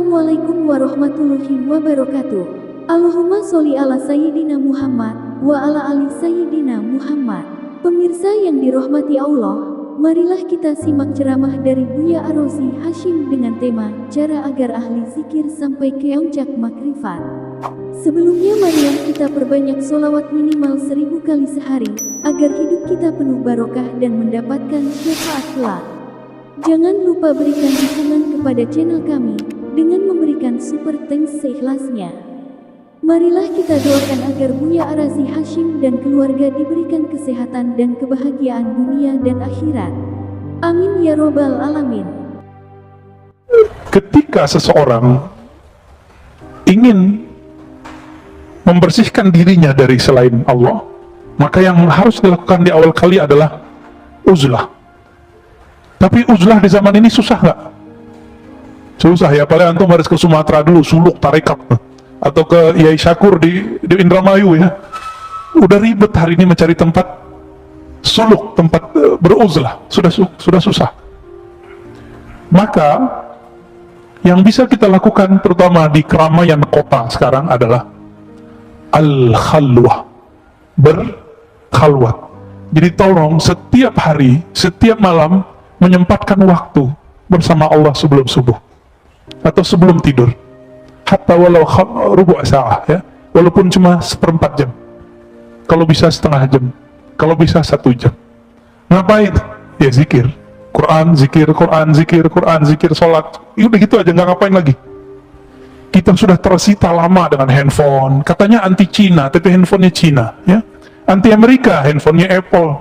Assalamualaikum warahmatullahi wabarakatuh. Allahumma sholli ala Sayyidina Muhammad wa ala ali Sayyidina Muhammad. Pemirsa yang dirahmati Allah, marilah kita simak ceramah dari Buya Ar-Razi Hashim dengan tema cara agar ahli zikir sampai ke puncak makrifat. Sebelumnya marilah kita perbanyak sholawat minimal 1000 kali sehari, agar hidup kita penuh barokah dan mendapatkan syafaat kelak. Jangan lupa berikan dukungan kepada channel kami, dengan memberikan super thanks seikhlasnya. Marilah kita doakan agar Buya Ar-Razi Hashim dan keluarga diberikan kesehatan dan kebahagiaan dunia dan akhirat. Amin ya robbal alamin. Ketika seseorang ingin membersihkan dirinya dari selain Allah, maka yang harus dilakukan di awal kali adalah uzlah. Tapi uzlah di zaman ini susah nggak? Susah ya, paling antum harus ke Sumatera dulu, suluk tarekat, atau ke Yai Syakur di Indramayu ya. Udah ribet hari ini mencari tempat suluk, tempat beruzlah, sudah susah. Maka yang bisa kita lakukan terutama di keramaian kota sekarang adalah al-khalwah, berkhalwat. Jadi tolong setiap hari, setiap malam menyempatkan waktu bersama Allah sebelum subuh atau sebelum tidur, hatta walau rubu' sa'ah ya, walaupun cuma seperempat jam, kalau bisa setengah jam, kalau bisa 1 jam. Ngapain? Ya zikir Quran, zikir Quran, zikir Quran, zikir sholat, udah gitu aja, nggak ngapain lagi. Kita sudah tersita lama dengan handphone, katanya anti Cina, tapi handphonenya Cina ya, anti Amerika, handphonenya Apple.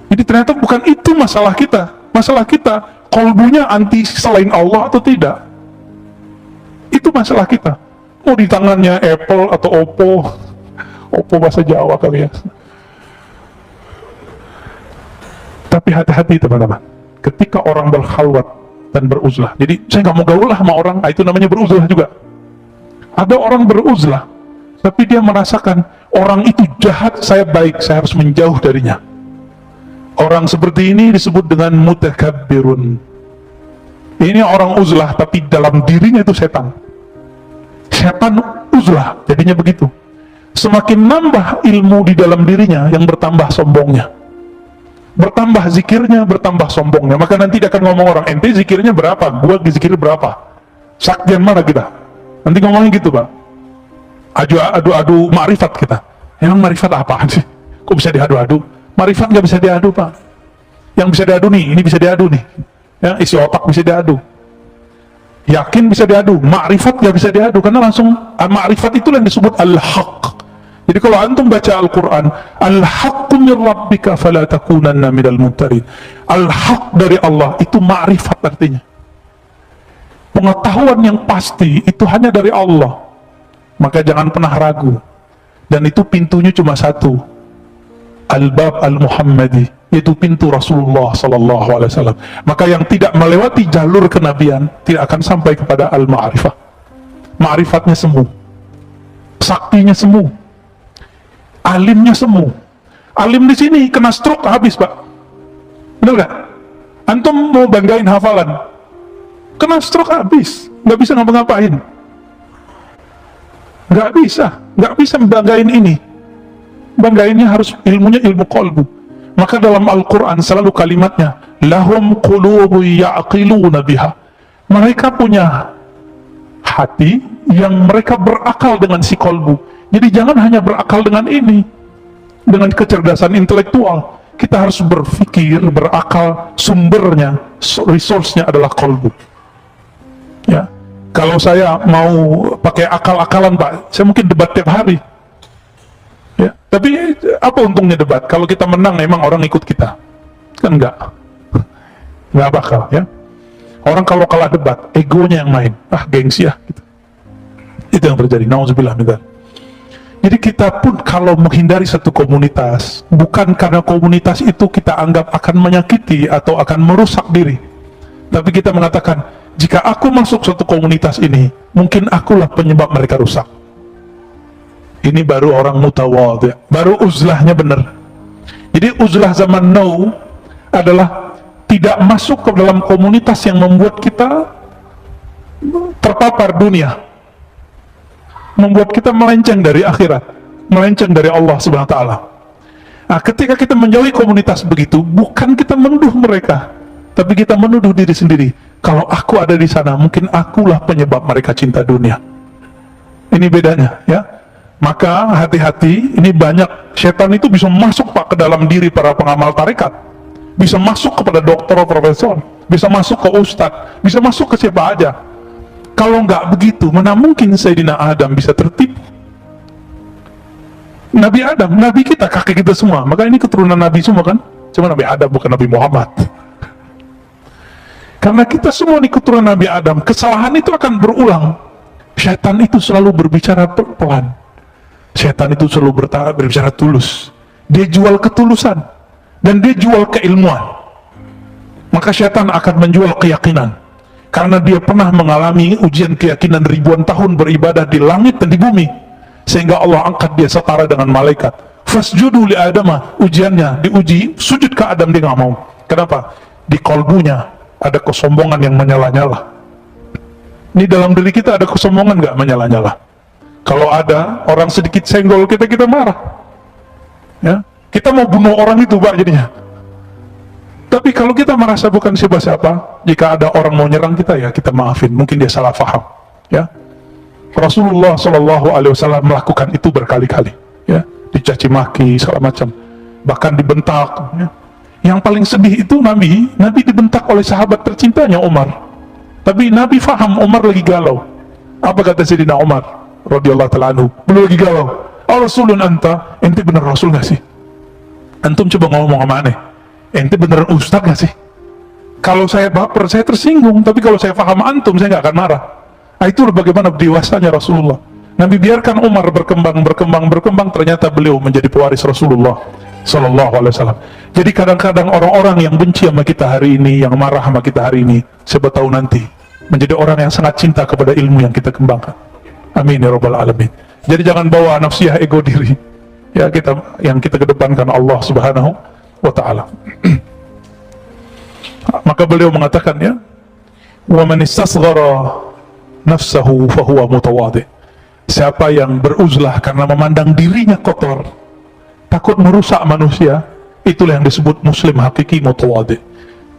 Jadi ternyata bukan itu masalah kita. Masalah kita, kolbunya anti selain Allah atau tidak. Itu masalah kita. Mau di tangannya Apple atau Oppo. Oppo bahasa Jawa kali ya. Tapi hati-hati teman-teman. Ketika orang berkhalwat dan beruzlah. Jadi saya nggak mau gaul lah sama orang, itu namanya beruzlah juga. Ada orang beruzlah, tapi dia merasakan orang itu jahat, saya baik, saya harus menjauh darinya. Orang seperti ini disebut dengan mutakabbirun. Ini orang uzlah, tapi dalam dirinya itu setan. Setan uzlah, jadinya begitu. Semakin nambah ilmu di dalam dirinya, yang bertambah sombongnya. Bertambah zikirnya, bertambah sombongnya. Maka nanti dia akan ngomong orang, ente zikirnya berapa? Gua zikir berapa? Saktian mana kita? Nanti ngomongin gitu Pak. Adu ma'rifat kita. Emang ma'rifat apaan sih? Kok bisa diadu-adu? Ma'rifat nggak bisa diadu Pak. Yang bisa diadu nih, ini bisa diadu nih ya, isi otak bisa diadu, yakin bisa diadu, ma'rifat nggak bisa diadu, karena langsung ma'rifat itu yang disebut al-haq. Jadi kalau antum baca Al-Quran, al-haqqu min rabbika fala takunanna minal mumtarin, al-haq dari Allah itu ma'rifat, artinya pengetahuan yang pasti itu hanya dari Allah. Maka jangan pernah ragu, dan itu pintunya cuma satu, al-bab al-Muhammadi, yaitu pintu Rasulullah sallallahu alaihi wasallam. Maka yang tidak melewati jalur kenabian tidak akan sampai kepada al-ma'rifah. Ma'rifatnya semu, saktinya semu, alimnya semu. Alim di sini kena stroke habis Pak, benar nggak? Antum mau banggain hafalan, kena stroke habis, nggak bisa ngapa-ngapain, nggak bisa membanggain ini. Banggainnya harus ilmunya ilmu qalbu. Maka dalam Al-Quran selalu kalimatnya lahum qulubu ya'qiluna biha, mereka punya hati yang mereka berakal dengan si qalbu. Jadi jangan hanya berakal dengan ini, dengan kecerdasan intelektual. Kita harus berpikir, berakal, sumbernya, resource-nya adalah qalbu ya. Kalau saya mau pakai akal-akalan Pak, saya mungkin debat tiap hari ya. Tapi apa untungnya debat? Kalau kita menang emang orang ikut kita? Kan enggak bakal ya. Orang kalau kalah debat, egonya yang main, gengsi ya gitu. Itu yang terjadi, na'udzubillah min dzalik. Jadi kita pun kalau menghindari satu komunitas, bukan karena komunitas itu kita anggap akan menyakiti atau akan merusak diri, tapi kita mengatakan, jika aku masuk suatu komunitas ini, mungkin akulah penyebab mereka rusak. Ini baru orang mutawadhi, baru uzlahnya benar. Jadi uzlah zaman now adalah tidak masuk ke dalam komunitas yang membuat kita terpapar dunia, membuat kita melenceng dari akhirat, melenceng dari Allah Subhanahu wa taala. Nah, ketika kita menjauhi komunitas begitu, bukan kita menuduh mereka, tapi kita menuduh diri sendiri. Kalau aku ada di sana, mungkin akulah penyebab mereka cinta dunia. Ini bedanya, ya. Maka hati-hati, ini banyak setan itu bisa masuk Pak ke dalam diri para pengamal tarekat, bisa masuk kepada dokter atau profesor, bisa masuk ke ustadz, bisa masuk ke siapa aja. Kalau nggak begitu, mana mungkin Sayyidina Adam bisa tertipu? Nabi Adam, Nabi kita, kakek kita semua, maka ini keturunan Nabi semua kan? Cuma Nabi Adam bukan Nabi Muhammad. Karena kita semua ini keturunan Nabi Adam, kesalahan itu akan berulang. Syaitan itu selalu berbicara pelan. Syaitan itu selalu berbicara tulus. Dia jual ketulusan dan dia jual keilmuan. Maka syaitan akan menjual keyakinan. Karena dia pernah mengalami ujian keyakinan ribuan tahun beribadah di langit dan di bumi, sehingga Allah angkat dia setara dengan malaikat. Fasjudu li Adama, ujiannya diuji, sujud ke Adam, dia nggak mau. Kenapa? Di kolbunya ada kesombongan yang menyala-nyala. Ini dalam diri kita ada kesombongan nggak menyala-nyala? Kalau ada orang sedikit senggol kita, kita marah, ya, kita mau bunuh orang itu Pak jadinya. Tapi kalau kita merasa bukan siapa-siapa, jika ada orang mau nyerang kita, ya kita maafin, mungkin dia salah paham, ya. Rasulullah SAW melakukan itu berkali-kali, ya, dicaci maki segala macam, bahkan dibentak, ya. Yang paling sedih itu Nabi dibentak oleh sahabat tercintanya Umar. Tapi Nabi faham Umar lagi galau. Apa kata Sayyidina Umar radhiyallahu ta'ala anhu? Beliau lagi galau. Rasulun anta, ente bener Rasul gak sih? Antum coba ngomong sama aneh, ente beneran ustaz gak sih? Kalau saya baper, saya tersinggung. Tapi kalau saya paham antum, saya gak akan marah. Nah, itu bagaimana dewasanya Rasulullah. Nabi biarkan Umar berkembang, ternyata beliau menjadi pewaris Rasulullah Sallallahu Alaihi Wasallam. Jadi kadang-kadang orang-orang yang benci sama kita hari ini, yang marah sama kita hari ini, siapa tahu nanti menjadi orang yang sangat cinta kepada ilmu yang kita kembangkan. Amin ya Rabbal Alamin. Jadi jangan bawa nafsiyah, ego diri, ya, yang kita kedepankan Allah Subhanahu wa Ta'ala. Maka beliau mengatakan, ya, wa man istasghara nafsahu fahuwa mutawadhi. Siapa yang beruzlah karena memandang dirinya kotor, takut merusak manusia, itulah yang disebut muslim hakiki mutawadhi.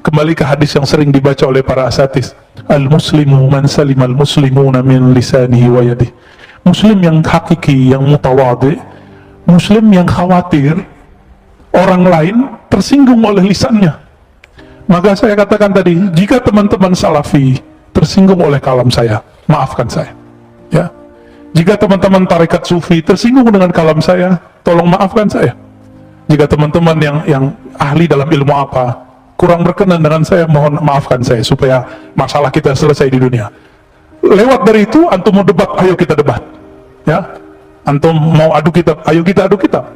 Kembali ke hadis yang sering dibaca oleh para asatis, al-muslimu man salima al-muslimuna min lisanihi wa yadihi. Muslim yang hakiki, yang mutawadhi, muslim yang khawatir orang lain tersinggung oleh lisannya. Maka saya katakan tadi, jika teman-teman salafi tersinggung oleh kalam saya, maafkan saya, ya. Jika teman-teman tarekat sufi tersinggung dengan kalam saya, tolong maafkan saya. Jika teman-teman yang ahli dalam ilmu apa kurang berkenan dengan saya, mohon maafkan saya, supaya masalah kita selesai di dunia. Lewat dari itu, antum mau debat, ayo kita debat, ya. Antum mau adu kitab, ayo kita adu kitab.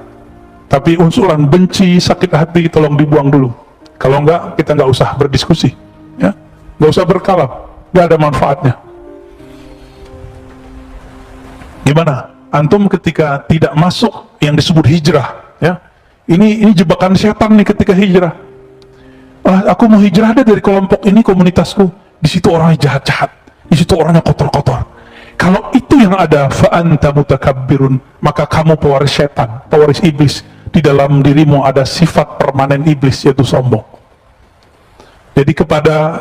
Tapi unsuran benci, sakit hati, tolong dibuang dulu. Kalau enggak, kita nggak usah berdiskusi, ya, nggak usah berkalam, nggak ada manfaatnya. Gimana? Antum ketika tidak masuk yang disebut hijrah, ya, ini jebakan setan nih ketika hijrah. Aku mau hijrah deh dari kelompok ini, komunitasku, di situ orangnya jahat-jahat, di situ orangnya kotor-kotor. Kalau itu yang ada, fa anta mutakabbirun, maka kamu pewaris setan, pewaris iblis. Di dalam dirimu ada sifat permanen iblis, yaitu sombong. Jadi kepada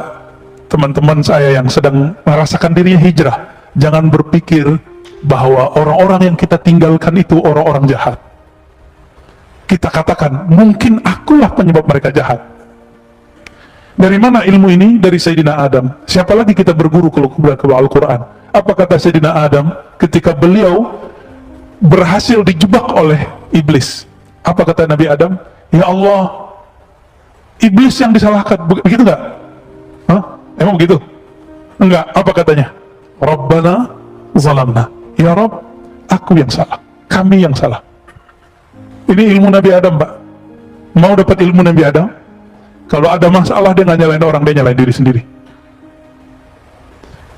teman-teman saya yang sedang merasakan dirinya hijrah, jangan berpikir bahwa orang-orang yang kita tinggalkan itu orang-orang jahat. Kita katakan, mungkin akulah penyebab mereka jahat. Dari mana ilmu ini? Dari Sayyidina Adam. Siapa lagi kita berguru kalau ke Al-Quran? Apa kata Sayyidina Adam ketika beliau berhasil dijebak oleh iblis? Apa kata Nabi Adam? Ya Allah, iblis yang disalahkan. Begitu nggak? Hah? Emang begitu? Enggak. Apa katanya? Rabbana zalamna. Ya Rabb, aku yang salah, kami yang salah. Ini ilmu Nabi Adam, Pak. Mau dapat ilmu Nabi Adam? Kalau ada masalah, dia nggak nyalain orang, dia nyalain diri sendiri.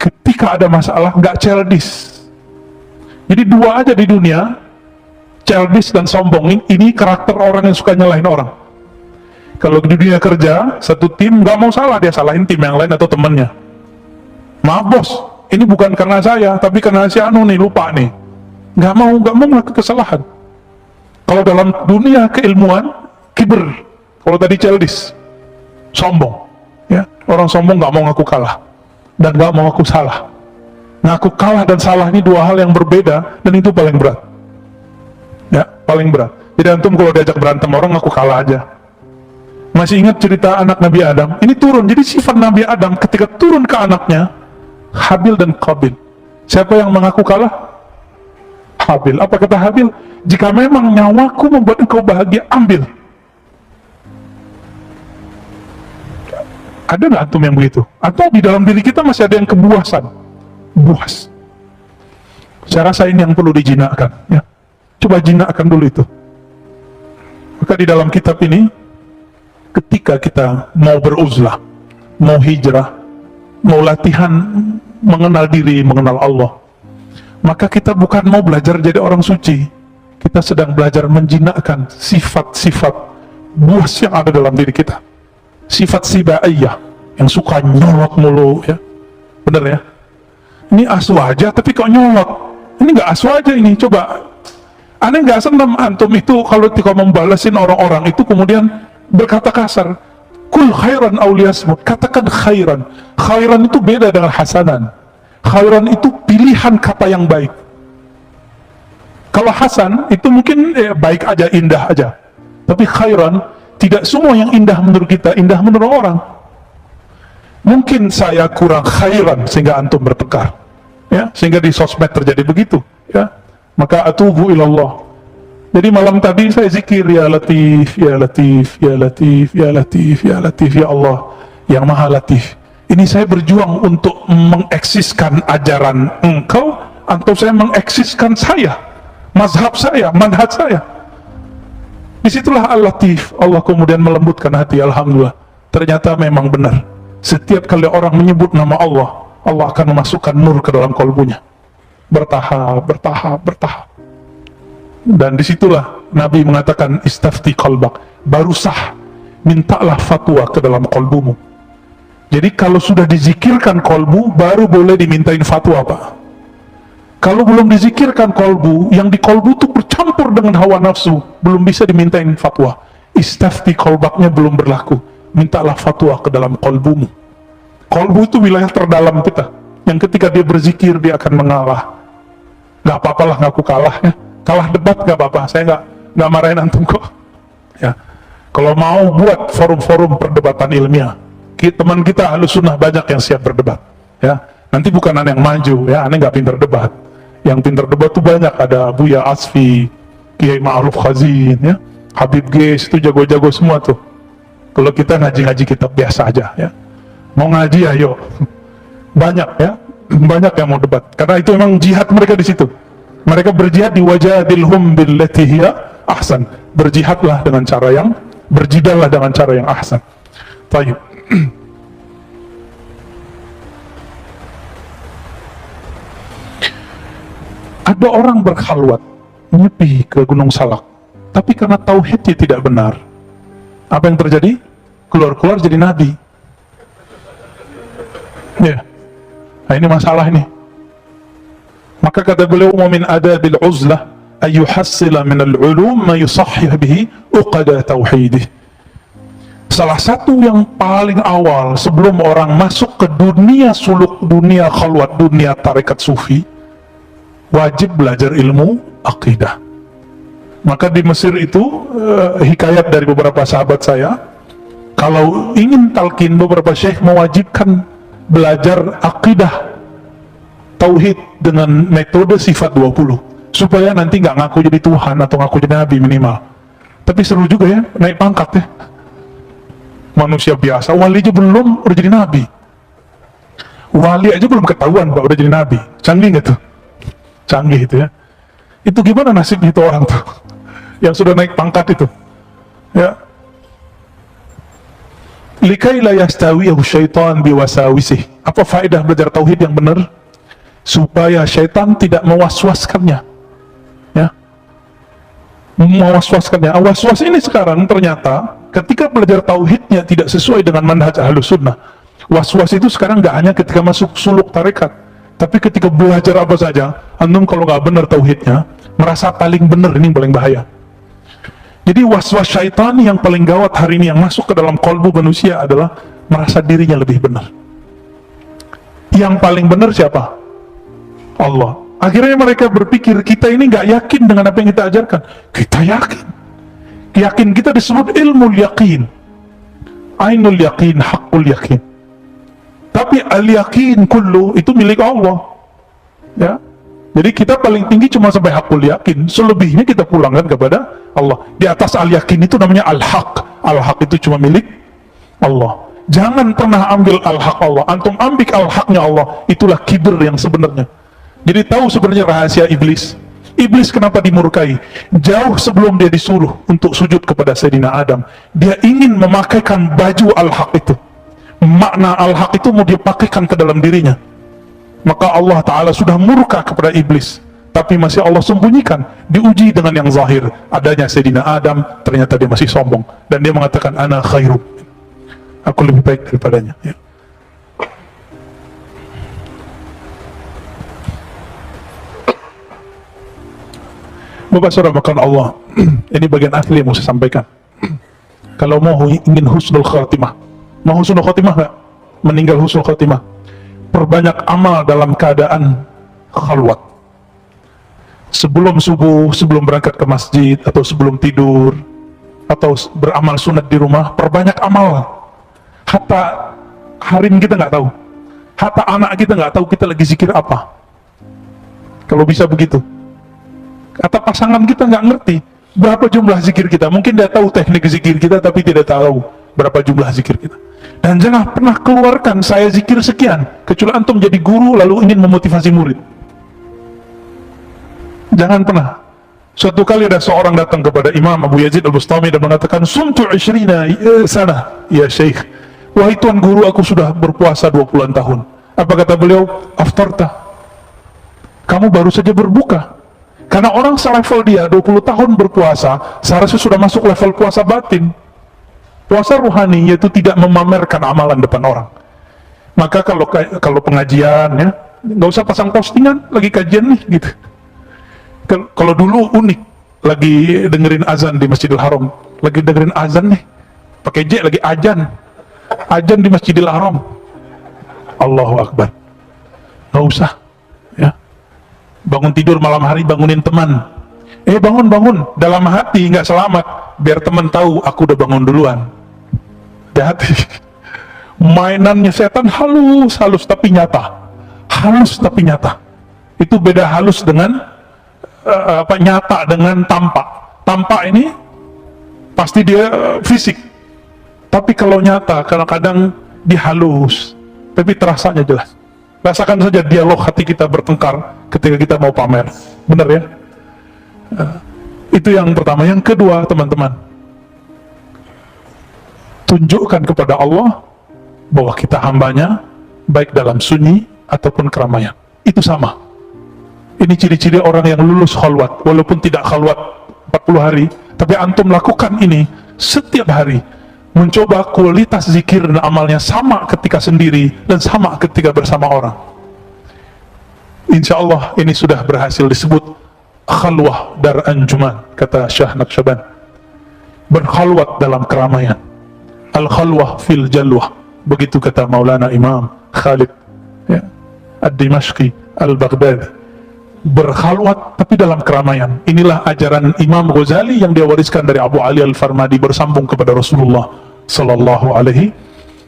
Ketika ada masalah, nggak childish. Jadi dua aja di dunia, childish dan sombong. Ini karakter orang yang suka nyalahin orang. Kalau di dunia kerja, satu tim nggak mau salah, dia salahin tim yang lain atau temannya. Maaf bos, ini bukan karena saya, tapi karena si anu nih, lupa nih. Nggak mau melakukan kesalahan. Kalau dalam dunia keilmuan, kiber. Kalau tadi childish, sombong. Ya, orang sombong nggak mau ngaku kalah dan nggak mau ngaku salah. Ngaku kalah dan salah ini dua hal yang berbeda, dan itu paling berat. Ya, paling berat. Jadi antum kalau diajak berantem orang ngaku kalah aja. Masih ingat cerita anak Nabi Adam? Ini turun, jadi sifat Nabi Adam ketika turun ke anaknya, Habil dan Qabil. Siapa yang mengaku kalah? Habil. Apa kata Habil? Jika memang nyawaku membuat engkau bahagia, ambil. Ada nggak antum yang begitu? Atau di dalam diri kita masih ada yang kebuasan? Buas. Saya rasa ini yang perlu dijinakkan. Ya. Coba jinakkan dulu itu. Maka di dalam kitab ini, ketika kita mau beruzlah, mau hijrah, mau latihan mengenal diri, mengenal Allah, maka kita bukan mau belajar jadi orang suci. Kita sedang belajar menjinakkan sifat-sifat buas yang ada dalam diri kita. Sifat sibaiyah, yang suka nyolot mulu, ya. Bener ya? Ini asu aja, tapi kok nyolot? Ini nggak asu aja ini, coba. Aneh nggak senam antum itu kalau membalasin orang-orang itu kemudian berkata kasar. Kul khairan awliyasmut, katakan khairan. Khairan itu beda dengan hasanan. Khairan itu pilihan kata yang baik. Kalau hasan itu mungkin baik aja, indah aja. Tapi khairan, tidak semua yang indah menurut kita indah menurut orang. Mungkin saya kurang khairan sehingga antum bertengkar, ya, sehingga di sosmed terjadi begitu, ya. Maka atubu ilallah. Jadi malam tadi saya zikir, ya Latif, ya Latif, ya Latif, ya Latif, ya Latif, ya Allah yang Maha Latif. Ini saya berjuang untuk mengeksiskan ajaran engkau, atau saya mengeksiskan saya, mazhab saya, manhaj saya. Disitulah Al-Latif. Allah kemudian melembutkan hati. Alhamdulillah, ternyata memang benar. Setiap kali orang menyebut nama Allah, Allah akan memasukkan nur ke dalam kalbunya. Bertahap, bertahap, bertahap. Dan disitulah Nabi mengatakan istafti qalbak, baru sah, mintalah fatwa ke dalam kalbumu. Jadi kalau sudah dizikirkan kalbu, baru boleh dimintain fatwa, Pak. Kalau belum dizikirkan kalbu, yang di kalbu itu bercampur dengan hawa nafsu, belum bisa dimintain fatwa. Istafti qalbaknya belum berlaku, mintalah fatwa ke dalam kalbumu. Kalbu itu wilayah terdalam kita, yang ketika dia berzikir dia akan mengalah. Gak apa-apalah ngaku kalah, ya. Kalah debat gak apa-apa, saya nggak marahin antum kok, ya. Kalau mau buat forum-forum perdebatan ilmiah, teman kita Ahlus Sunnah banyak yang siap berdebat, ya. Nanti bukan aneh yang maju, ya, aneh nggak pintar debat. Yang pintar debat tuh banyak, ada Buya Asfi, Kiai Ma'ruf Khazin, ya, Habib Ges, itu jago-jago semua tuh. Kalau kita ngaji-ngaji kitab biasa aja, ya. Mau ngaji ayo, banyak, ya, banyak yang mau debat, karena itu memang jihad mereka di situ. Mereka berjihad di wajadilhum billati hiya ahsan. Berjihadlah dengan cara yang, berjidallah dengan cara yang ahsan. Tayyib. Ada orang berkhalwat menyepi ke Gunung Salak, tapi karena tauhidnya tidak benar, apa yang terjadi? Keluar-keluar jadi nabi. Ya. Nah, ini masalah ini. Maka kata beliau, min adabil uzlah ayuhassila min al-ulum ma yusahhih bihi uqada tauhidih. Salah satu yang paling awal sebelum orang masuk ke dunia suluk, dunia khalwat, dunia tarekat sufi, wajib belajar ilmu akidah. Maka di Mesir itu hikayat dari beberapa sahabat saya, kalau ingin talqin, beberapa syekh mewajibkan belajar akidah tauhid dengan metode sifat 20 supaya nanti nggak ngaku jadi Tuhan atau ngaku jadi Nabi minimal. Tapi seru juga ya, naik pangkat ya. Manusia biasa, wali aja belum udah jadi Nabi. Wali aja belum ketahuan Pak udah jadi Nabi. Canggih nggak tuh? Canggih itu ya. Itu gimana nasibnya itu orang tuh yang sudah naik pangkat itu, ya. Likai la yastawiyahu syaitan biwasawisih. Apa faedah belajar tauhid yang benar? Supaya syaitan tidak mewaswaskannya, ya, mewaswaskannya. Was-was ini sekarang ternyata ketika belajar tauhidnya tidak sesuai dengan manhaj Ahlus Sunnah. Was-was itu sekarang nggak hanya ketika masuk suluk tarekat, Tapi ketika belajar apa saja, antum kalau nggak benar tauhidnya, merasa paling benar, ini yang paling bahaya. Jadi waswas syaitan yang paling gawat hari ini yang masuk ke dalam kalbu manusia adalah merasa dirinya lebih benar. Yang paling benar siapa? Allah. Akhirnya mereka berpikir, kita ini nggak yakin dengan apa yang kita ajarkan. Kita yakin. Yakin kita disebut ilmu yakin. Ainul yakin, haqqul yakin. Tapi al-yakin kullu itu milik Allah. Ya. Jadi kita paling tinggi cuma sampai haqqul yakin. Selebihnya kita pulangkan kepada Allah. Di atas al-yakin itu namanya al-haq. Al-haq itu cuma milik Allah. Jangan pernah ambil al-haq Allah. Antum ambil al-haqnya Allah. Itulah kibir yang sebenarnya. Jadi tahu sebenarnya rahasia iblis. Iblis kenapa dimurkai? Jauh sebelum dia disuruh untuk sujud kepada Sayyidina Adam, dia ingin memakaikan baju al-haq itu. Makna al-haq itu mau dia pakaikan ke dalam dirinya. Maka Allah Ta'ala sudah murka kepada iblis, tapi masih Allah sembunyikan, diuji dengan yang zahir. Adanya Sayyidina Adam, ternyata dia masih sombong, dan dia mengatakan ana khairum, aku lebih baik daripadanya, ya. Bapak saudara makan Allah, ini bagian asli yang mau saya sampaikan. Kalau mau ingin husnul khatimah, mau husnul khatimah nggak? Meninggal husnul khatimah, perbanyak amal dalam keadaan khalwat. Sebelum subuh, sebelum berangkat ke masjid, atau sebelum tidur, atau beramal sunat di rumah, perbanyak amal. Hatta harim kita nggak tahu, hatta anak kita nggak tahu kita lagi zikir apa. Kalau bisa begitu. Kata pasangan kita nggak ngerti berapa jumlah zikir kita. Mungkin dia tahu teknik zikir kita, tapi tidak tahu berapa jumlah zikir kita. Dan jangan pernah keluarkan saya zikir sekian, kecuali antum jadi guru lalu ingin memotivasi murid. Jangan pernah. Suatu kali ada seorang datang kepada Imam Abu Yazid Al-Bustami dan mengatakan, sumtu 20 sana ya Syekh, wahai tuan guru, aku sudah berpuasa 20 tahun. Apa kata beliau? Aftarta, kamu baru saja berbuka. Karena orang selevel dia 20 tahun berpuasa, seharusnya sudah masuk level puasa batin. Puasa ruhani, yaitu tidak memamerkan amalan depan orang. Maka kalau pengajian, ya, nggak usah pasang postingan lagi kajian nih, gitu. Kalau dulu unik, lagi dengerin azan di Masjidil Haram, lagi dengerin azan nih, pakai J lagi azan di Masjidil Haram. Allahu Akbar. Nggak usah, ya. Bangun tidur malam hari, bangunin teman. Bangun, dalam hati nggak selamat, biar teman tahu aku udah bangun duluan. Hati. Mainannya setan halus tapi nyata. Halus tapi nyata. Itu beda halus dengan nyata dengan tampak. Tampak ini pasti dia fisik. Tapi kalau nyata kadang-kadang dia halus, tapi terasanya jelas. Rasakan saja dialog hati kita bertengkar ketika kita mau pamer. Benar ya? Itu yang pertama. Yang kedua, teman-teman, tunjukkan kepada Allah bahwa kita hambanya, baik dalam sunyi ataupun keramaian. Itu sama. Ini ciri-ciri orang yang lulus khalwat. Walaupun tidak khalwat 40 hari, tapi antum lakukan ini setiap hari. Mencoba kualitas zikir dan amalnya sama ketika sendiri dan sama ketika bersama orang. Insya Allah ini sudah berhasil disebut khalwah dar anjuman, kata Syah Naqsyaband. Berkhalwat dalam keramaian. Al-khalwah fil jalwah. Begitu kata Maulana Imam Khalid, ya, Ad-Dimashqi Al-Baghdadi. Berkhalwat tapi dalam keramaian. Inilah ajaran Imam Ghazali yang dia wariskan dari Abu Ali Al-Farmadi, bersambung kepada Rasulullah Sallallahu Alaihi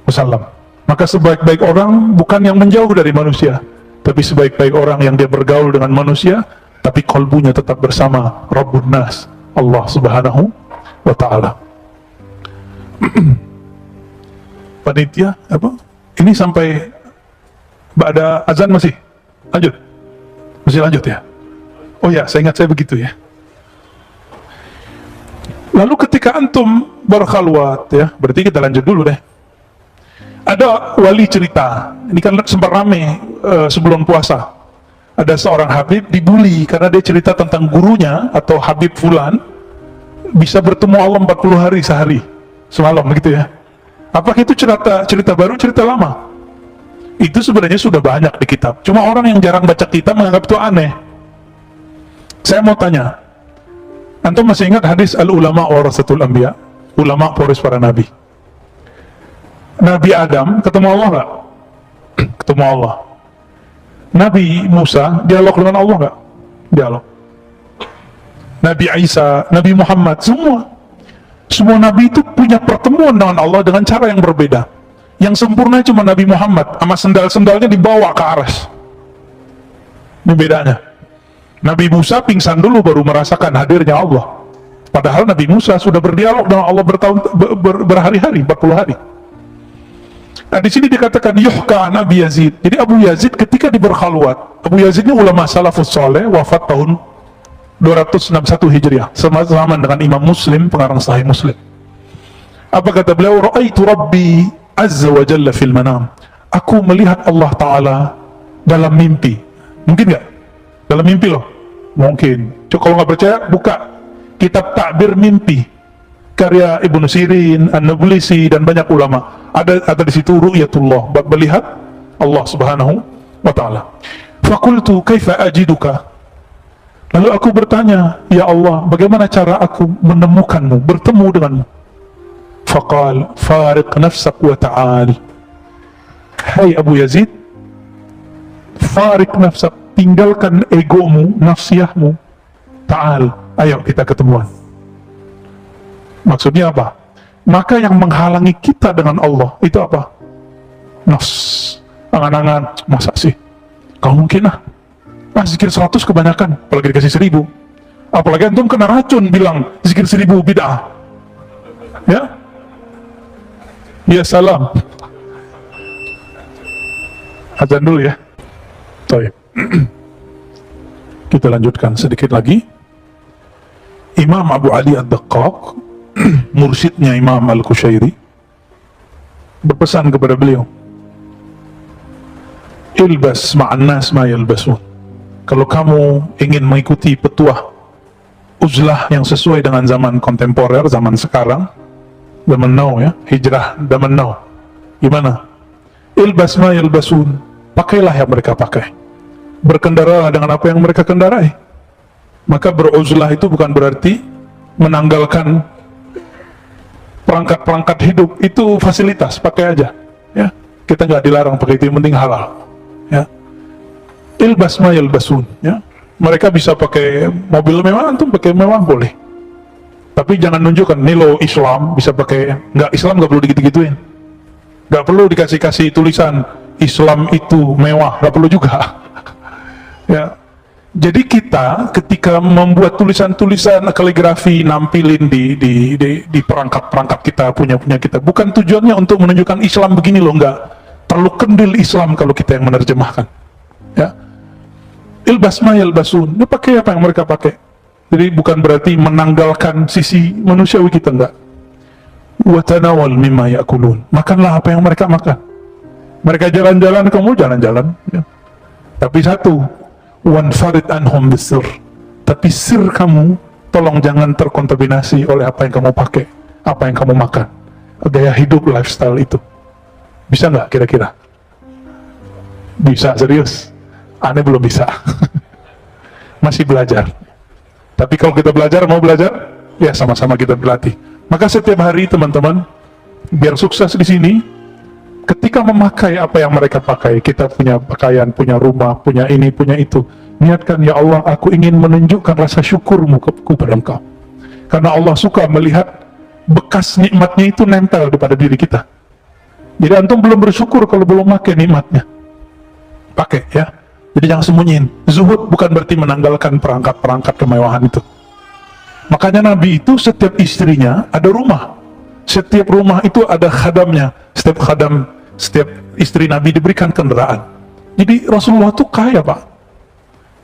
Wasallam. Maka sebaik-baik orang bukan yang menjauh dari manusia, tapi sebaik-baik orang yang dia bergaul dengan manusia, tapi kolbunya tetap bersama Rabbun Nas, Allah Subhanahu wa Ta'ala. Panitia apa? Ini sampai ada azan masih? Lanjut? Masih lanjut ya? Oh ya, saya ingat saya begitu ya. Lalu ketika antum berkhalwat, ya, berarti kita lanjut dulu deh. Ada wali cerita, ini kan sempat rame sebelum puasa. Ada seorang Habib dibully karena dia cerita tentang gurunya atau Habib Fulan bisa bertemu Allah 40 hari sehari semalam, begitu ya. Apakah itu cerita baru, cerita lama? Itu sebenarnya sudah banyak di kitab. Cuma orang yang jarang baca kitab menganggap itu aneh. Saya mau tanya, antum masih ingat hadis al-ulama warasatul anbiya? Ulama pewaris para nabi. Nabi Adam ketemu Allah nggak? Ketemu Allah. Nabi Musa dialog dengan Allah nggak? Dialog. Nabi Isa, Nabi Muhammad, semua nabi itu punya pertemuan dengan Allah dengan cara yang berbeda. Yang sempurna cuma Nabi Muhammad, sama sendal-sendalnya dibawa ke aras. Ini bedanya. Nabi Musa pingsan dulu baru merasakan hadirnya Allah. Padahal Nabi Musa sudah berdialog dengan Allah berhari-hari, 40 hari. Nah di sini dikatakan yuhka Nabi Yazid. Jadi Abu Yazid ketika diberkhalwat, Abu Yazid ini ulama salafus soleh, wafat tahun 261 Hijriah, sama dengan Imam Muslim, pengarang Sahih Muslim. Apa kata beliau? Ra'aitu Rabbi Azza wa Jalla fil manam. Aku melihat Allah Ta'ala dalam mimpi. Mungkin nggak? Dalam mimpi loh? Mungkin. Cuma kalau nggak percaya, buka kitab Ta'bir Mimpi karya Ibnu Sirin, An-Nablisi, dan banyak ulama. Ada di situ ru'yatullah, melihat Allah Subhanahu wa Ta'ala. Fakultu kaifa ajiduka. Lalu aku bertanya, ya Allah, bagaimana cara aku menemukanmu, bertemu denganmu? Faqal fariq nafsak wa ta'al. Hai Abu Yazid, fariq nafsak, tinggalkan egomu, nafsiyahmu, ta'al, ayo kita ketemuan. Maksudnya apa? Maka yang menghalangi kita dengan Allah itu apa? Nafs, angan-angan, masa sih? Kalau mungkin zikir 100 kebanyakan, apalagi dikasih 1000. Apalagi antum kena racun bilang zikir 1000 bid'ah. Ya? Ya salam. Azan dulu ya. Baik. Kita lanjutkan sedikit lagi. Imam Abu Ali Ad-Daqqaq, mursyidnya Imam Al-Qushairi, berpesan kepada beliau, ilbas ma'an nas ma yalbasun. Kalau kamu ingin mengikuti petuah uzlah yang sesuai dengan zaman kontemporer, zaman sekarang, zaman now ya, hijrah zaman now, gimana? Ilbas ma yalbasun, pakailah yang mereka pakai, berkendaralah dengan apa yang mereka kendarai. Maka beruzlah itu bukan berarti menanggalkan perangkat-perangkat hidup, itu fasilitas, pakai aja ya, kita nggak dilarang pakai itu, yang penting halal ya. Ilbas ma yalbasun ya, mereka bisa pakai mobil mewah, antum pakai mewah boleh, tapi jangan nunjukkan nih lo Islam bisa pakai, nggak, Islam nggak perlu digitu-gituin, nggak perlu dikasih-kasih tulisan Islam itu mewah, nggak perlu juga ya. Jadi kita ketika membuat tulisan-tulisan kaligrafi, nampilin di perangkat-perangkat kita, punya kita, bukan tujuannya untuk menunjukkan Islam begini loh, enggak, terlalu kendil Islam kalau kita yang menerjemahkan ya. Ilbas ma yalbasun, dia pakai apa yang mereka pakai. Jadi bukan berarti menanggalkan sisi manusiawi kita, enggak. Wa tanawal mimma ya'kulun, makanlah apa yang mereka makan. Mereka jalan-jalan, kamu jalan-jalan ya. Tapi satu, wanfarid anhum bisir, tapi sir kamu tolong jangan terkontaminasi oleh apa yang kamu pakai, apa yang kamu makan, gaya hidup, lifestyle itu. Bisa nggak kira-kira? Bisa, serius? Aneh belum bisa. Masih belajar. Tapi kalau kita belajar, mau belajar, ya sama-sama kita berlatih. Maka setiap hari teman-teman, biar sukses di sini, ketika memakai apa yang mereka pakai, kita punya pakaian, punya rumah, punya ini, punya itu, niatkan, ya Allah, aku ingin menunjukkan rasa syukurmu kepada Engkau, karena Allah suka melihat bekas nikmatnya itu nempel pada diri kita. Jadi antum belum bersyukur kalau belum pakai nikmatnya, pakai ya. Jadi jangan sembunyiin. Zuhud bukan berarti menanggalkan perangkat-perangkat kemewahan itu. Makanya Nabi itu setiap istrinya ada rumah, setiap rumah itu ada khadamnya, setiap istri Nabi diberikan kendaraan. Jadi Rasulullah tuh kaya, Pak.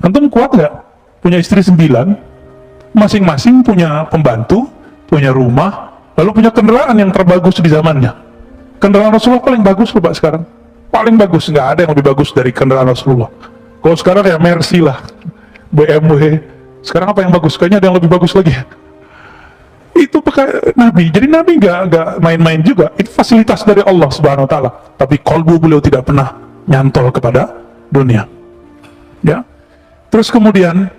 Antum kuat nggak? Punya istri 9, masing-masing punya pembantu, punya rumah, lalu punya kendaraan yang terbagus di zamannya. Kendaraan Rasulullah paling bagus loh Pak sekarang. Paling bagus, nggak ada yang lebih bagus dari kendaraan Rasulullah. Kalau sekarang ya Mercy lah, BMW. Sekarang apa yang bagus? Kayaknya ada yang lebih bagus lagi. Itu pakai Nabi. Jadi Nabi nggak main-main juga. Itu fasilitas dari Allah Subhanahu Wa Taala. Tapi kalbu beliau tidak pernah nyantol kepada dunia. Ya. Terus kemudian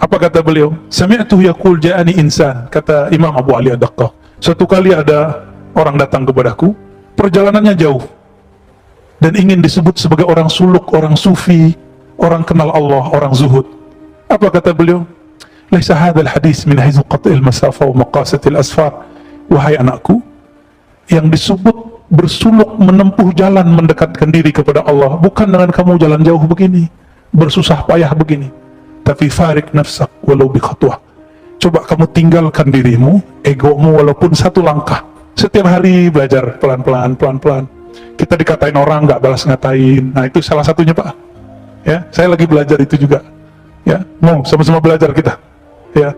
apa kata beliau? Sami'tu yaqul ja'ani insan, kata Imam Abu Ali Ad-Daqqaq. Suatu kali ada orang datang kepadaku, perjalanannya jauh dan ingin disebut sebagai orang suluk, orang sufi, orang kenal Allah, orang zuhud. Apa kata beliau? Laisa hadzal hadis min haythu qat'il masafa wa maqasatil asfar. Wahai anakku, yang disebut bersuluk menempuh jalan mendekatkan diri kepada Allah bukan dengan kamu jalan jauh begini, bersusah payah begini, tapi farik nafsak walau bi khatwah. Coba kamu tinggalkan dirimu, egomu walaupun satu langkah. Setiap hari belajar pelan-pelan, pelan-pelan. Kita dikatain orang nggak balas ngatain. Nah, itu salah satunya, Pak. Ya, saya lagi belajar itu juga. Ya, mau sama-sama belajar kita. Ya,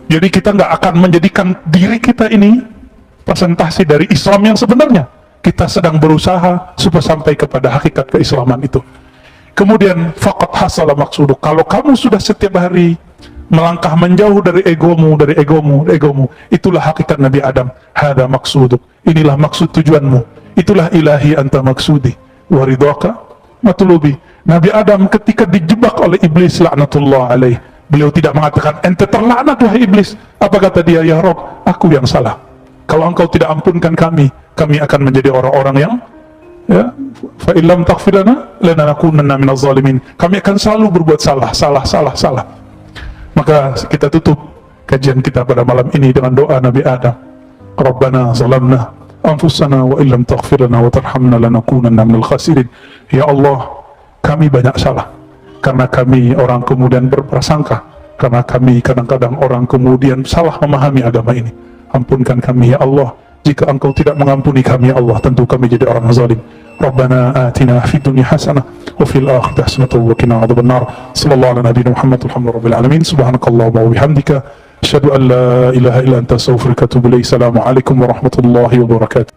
jadi kita nggak akan menjadikan diri kita ini presentasi dari Islam yang sebenarnya. Kita sedang berusaha supaya sampai kepada hakikat keislaman itu. Kemudian faqad hasala maqsuduk. Kalau kamu sudah setiap hari melangkah menjauh dari egomu, itulah hakikat Nabi Adam. Hada maksuduk. Inilah maksud tujuanmu. Itulah ilahi anta maksudi. Waridhaka matlubi. Nabi Adam ketika dijebak oleh iblis laknatullah alaih, beliau tidak mengatakan ente terlaknat wahai iblis. Apa kata dia? Ya Rabb, aku yang salah. Kalau engkau tidak ampunkan kami akan menjadi orang-orang yang, ya, fa illam taghfir lana lanakunanna minaz zalimin. Kami akan selalu berbuat salah. Maka kita tutup kajian kita pada malam ini dengan doa Nabi Adam. Rabbana zalamna anfusana wa illam taghfir lana wa tarhamna lanakunanna minal khasirin. Ya Allah, kami banyak salah karena kami orang kemudian berprasangka, karena kami kadang-kadang orang kemudian salah memahami agama ini. Ampunkan kami ya Allah. Jika engkau tidak mengampuni kami ya Allah, tentu kami jadi orang zalim. Rabbana atina fid dunya hasanah wa fil akhirati hasanah wa qina adzabannar. Sallallahu ala nabiyyina Muhammad walhamdulillahi rabbil alamin. Subhanakallahumma wa bihamdika asyhadu an la ilaha illa anta astaghfiruka wa atubu ilaik. Assalamualaikum warahmatullahi wabarakatuh.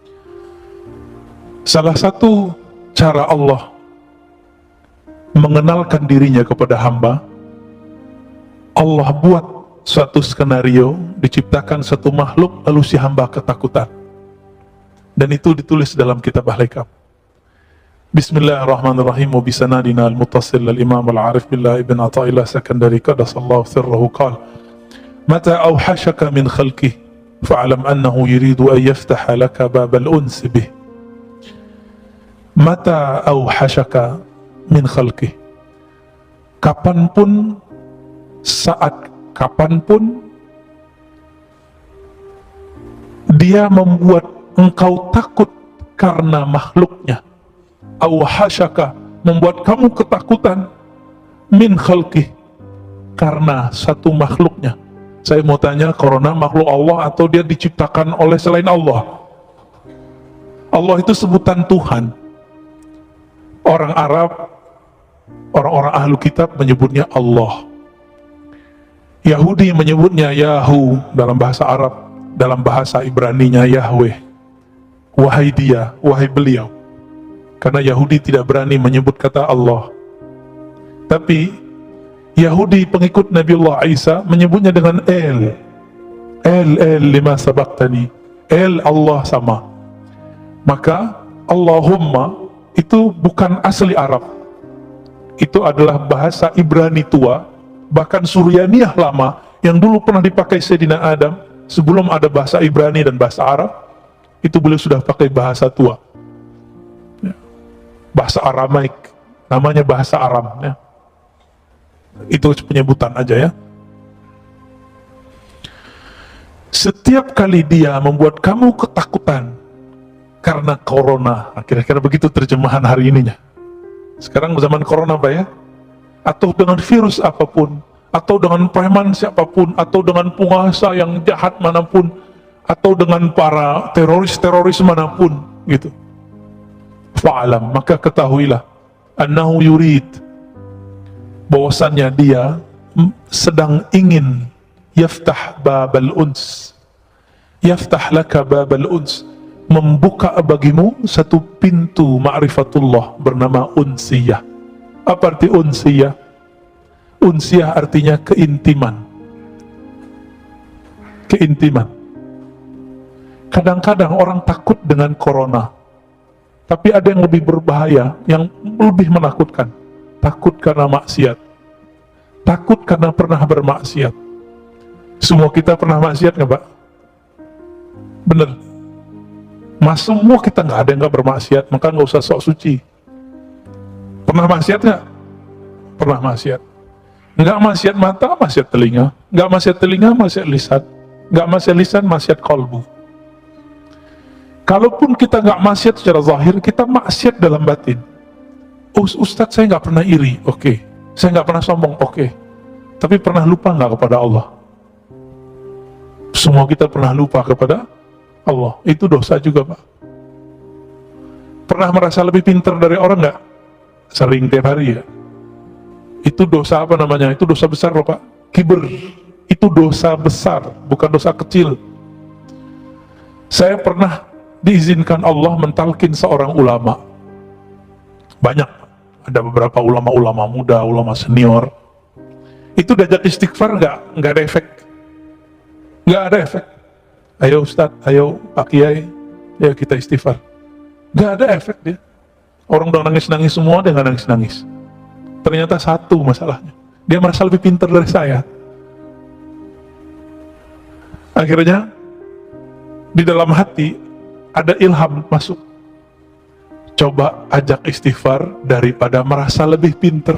Salah satu cara Allah mengenalkan dirinya kepada hamba, Allah buat suatu skenario, diciptakan satu makhluk lalu si hamba ketakutan, dan itu ditulis dalam kitab Al-Hikam. Bismillahirrahmanirrahim. Wa bisanadina al-muttasil al-imam al-arif billah ibn Athaillah Sakandari qaddasallahu sirrahu qala mata awhashaka min khalqih fa'alam annahu yuridu an yaftaha laka bab al-uns bih. Mata awhashaka min khalqih, kapanpun, saat kapanpun dia membuat engkau takut karena makhluknya. Awhashaka, membuat kamu ketakutan, min khalqih, karena satu makhluknya. Saya mau tanya, corona makhluk Allah atau dia diciptakan oleh selain Allah? Allah itu sebutan Tuhan. Orang Arab, orang-orang ahlu kitab menyebutnya Allah. Yahudi menyebutnya Yahu dalam bahasa Arab, dalam bahasa Ibraninya Yahweh. Wahai dia, wahai beliau. Karena Yahudi tidak berani menyebut kata Allah. Tapi Yahudi pengikut Nabiullah Isa menyebutnya dengan El lima sabaktani. El Allah sama. Maka Allahumma itu bukan asli Arab. Itu adalah bahasa Ibrani tua, bahkan Suryaniyah lama yang dulu pernah dipakai Sayyidina Adam sebelum ada bahasa Ibrani dan bahasa Arab. Itu beliau sudah pakai bahasa tua, ya. Bahasa Aramaik, namanya bahasa Aram, ya. Itu penyebutan aja, ya. Setiap kali dia membuat kamu ketakutan karena corona, kira-kira begitu terjemahan hari ininya. Sekarang zaman corona, Pak, ya, atau dengan virus apapun, atau dengan preman siapapun, atau dengan penguasa yang jahat manapun, atau dengan para teroris manapun, gitu. Fa'alam, maka ketahuilah, annahu yurid, bahwasannya dia sedang ingin yaftah babal uns, yaftah laka babal uns, membuka bagimu satu pintu ma'rifatullah bernama unsiyah. Apa arti unsiyah? Unsiyah artinya keintiman. Keintiman. Kadang-kadang orang takut dengan corona, Tapi ada yang lebih berbahaya, yang lebih menakutkan. Takut karena maksiat. Takut karena pernah bermaksiat. Semua kita pernah maksiat nggak, Pak? Bener. Mas, semua kita nggak ada yang nggak bermaksiat, maka nggak usah sok suci. Pernah maksiat nggak? Pernah maksiat. Nggak maksiat mata, maksiat telinga. Nggak maksiat telinga, maksiat lisan. Nggak maksiat lisan, maksiat kolbu. Kalaupun kita nggak maksiat secara zahir, kita maksiat dalam batin. Ustadz, saya nggak pernah iri, oke. Saya nggak pernah sombong, oke. Tapi pernah lupa nggak kepada Allah? Semua kita pernah lupa kepada Allah. Itu dosa juga, Pak. Pernah merasa lebih pintar dari orang nggak? Sering, tiap hari ya. Itu dosa apa namanya? Itu dosa besar loh, Pak. Kiber. Itu dosa besar, bukan dosa kecil. Saya pernah diizinkan Allah mentalkin seorang ulama. Banyak. Ada beberapa ulama-ulama muda, ulama senior. Itu diajak istighfar nggak ada efek. Nggak ada efek. Ayo Ustadz, ayo Pak Kiai, ayo kita istighfar. Nggak ada efek dia. Orang udah nangis-nangis semua, dia nggak nangis-nangis. Ternyata satu masalahnya, dia merasa lebih pintar dari saya. Akhirnya di dalam hati ada ilham masuk. Coba ajak istighfar daripada merasa lebih pintar.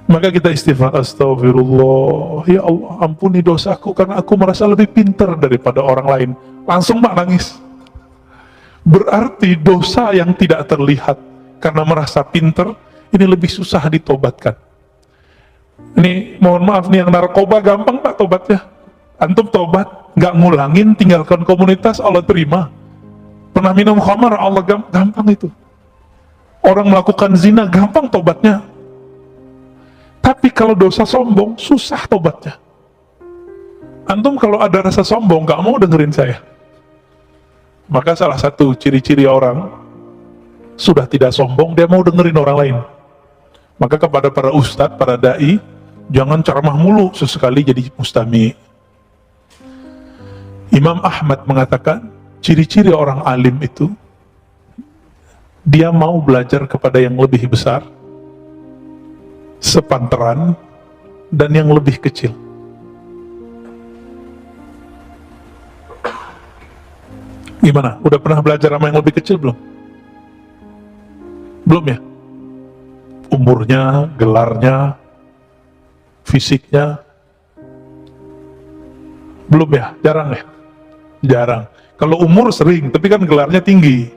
Maka kita istighfar, astagfirullah, ya Allah ampuni dosaku karena aku merasa lebih pintar daripada orang lain. Langsung Mak nangis. Berarti dosa yang tidak terlihat karena merasa pintar ini lebih susah ditobatkan. Ini mohon maaf nih, yang narkoba gampang Pak tobatnya. Antum tobat, nggak ngulangin, tinggalkan komunitas, Allah terima. Pernah minum khamar, Allah gampang itu. Orang melakukan zina gampang tobatnya. Tapi kalau dosa sombong, susah tobatnya. Antum kalau ada rasa sombong, gak mau dengerin saya. Maka salah satu ciri-ciri orang sudah tidak sombong, dia mau dengerin orang lain. Maka kepada para ustadz, para da'i, jangan ceramah mulu, sesekali jadi mustami. Imam Ahmad mengatakan, ciri-ciri orang alim itu, dia mau belajar kepada yang lebih besar, sepantaran, dan yang lebih kecil. Gimana? Udah pernah belajar sama yang lebih kecil belum? Belum ya? Umurnya, gelarnya, fisiknya, belum ya? Jarang ya? Jarang. Kalau umur sering, tapi kan gelarnya tinggi.